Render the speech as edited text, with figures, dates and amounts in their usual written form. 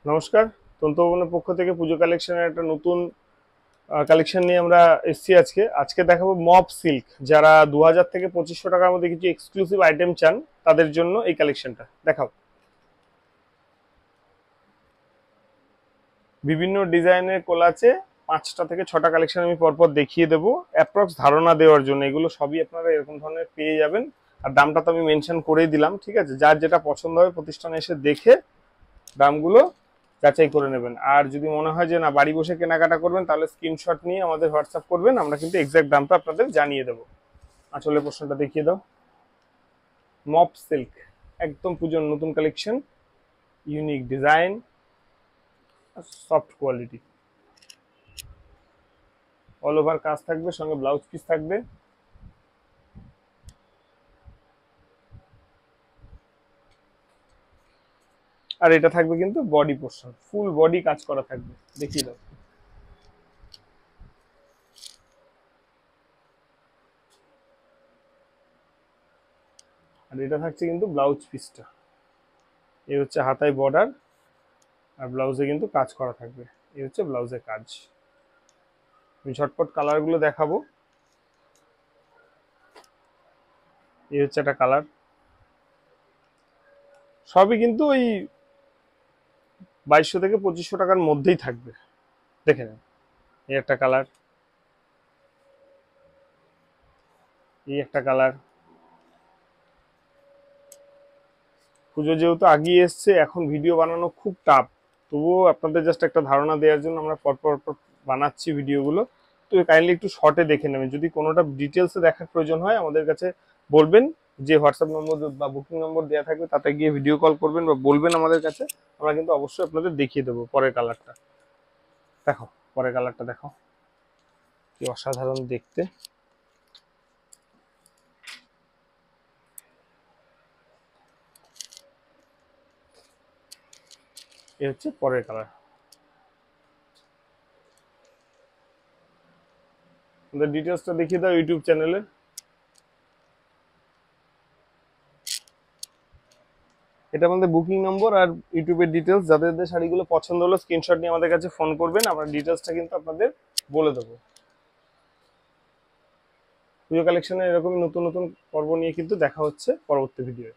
নমস্কার। তন্তুভবনের পক্ষ থেকে পুজো কালেকশনের একটা নতুন কালেকশন নিয়ে আমরা এসেছি আজকে দেখাবো মপ সিল্ক। যারা 2000 থেকে 2500 টাকার মধ্যে কিছু এক্সক্লুসিভ আইটেম চান তাদের জন্য এই কালেকশনটা দেখাও। বিভিন্ন ডিজাইনের কোলাচে 5টা থেকে 6টা কালেকশন আমি পরপর দেখিয়ে দেবো অ্যাপ্রক্স ধারণা দেওয়ার জন্য। এগুলো সবই আপনারা এরকম ধরনের পেয়ে যাবেন। আর দামটা তো আমি মেনশন করেই দিলাম, ঠিক আছে? যার যেটা পছন্দ হবে প্রতিষ্ঠানে এসে দেখে দামগুলো যাচাই করে নেবেন। আর যদি মনে হয় যে না বাড়ি বসে কেনাকাটা করবেন তাহলে স্ক্রিনশট নিয়ে আমাদের হোয়াটসঅ্যাপ করবেন, আমরা কিন্তু এক্সাক্ট দামটা আপনাদের জানিয়ে দেবো। আঁচলের পোর্শনটা দেখিয়ে দাও। মপ সিল্ক, একদম পুজোর নতুন collection, unique design, soft quality, all over কাজ থাকবে, সঙ্গে ব্লাউজ পিস থাকবে। আর এটা থাকবে কিন্তু বডি পোর্শন, ফুল বডি কাজ করা থাকবে, দেখিয়ে দাও। আর এটা থাকছে কিন্তু ব্লাউজ পিসটা, এই হচ্ছে হাতায় বর্ডার, আর ব্লাউজে কিন্তু কাজ করা থাকবে। এই হচ্ছে ব্লাউজের কাজ। আমি ঝটপট কালারগুলো দেখাবো। এই হচ্ছে একটা কালার, সবই কিন্তু ওই 2200 থেকে 2500 টাকার মধ্যেই থাকবে, দেখে নেন। এই একটা কালার, এই একটা কালার। পুজো যেহেতু আগিয়ে এসছে, এখন ভিডিও বানানো খুব টাফ, তবুও আপনাদের জাস্ট একটা ধারণা দেওয়ার জন্য আমরা পরপর বানাচ্ছি ভিডিওগুলো। তো কাইন্ডলি একটু শর্টে দেখে নেবেন। যদি কোনোটা ডিটেলসে দেখার প্রয়োজন হয় আমাদের কাছে বলবেন, যে হোয়াটসঅ্যাপ নম্বর বা বুকিং নম্বর দেওয়া থাকবে তাতে গিয়ে ভিডিও কল করবেন বা বলবেন আমাদের কাছে, আমরা কিন্তু অবশ্যই আপনাদের দেখিয়ে দেবো। পরের কালারটা দেখো, পরের কালারটা দেখো, কি অসাধারণ দেখতে। এই হচ্ছে পরের কালার। আমাদের ডিটেলসটা দেখিয়ে দাও ইউটিউব চ্যানেলে। এটা আমাদের বুকিং নম্বর আর ইউটিউবের ডিটেলস। যাদের শাড়িগুলো পছন্দ হলো স্ক্রিনশট নিয়ে আমাদের কাছে ফোন করবেন, আমরা ডিটেলসটা কিন্তু আপনাদের বলে দেবো। পুজো কালেকশনে এরকমই নতুন নতুন পর্ব নিয়ে কিন্তু দেখা হচ্ছে পরবর্তী ভিডিও।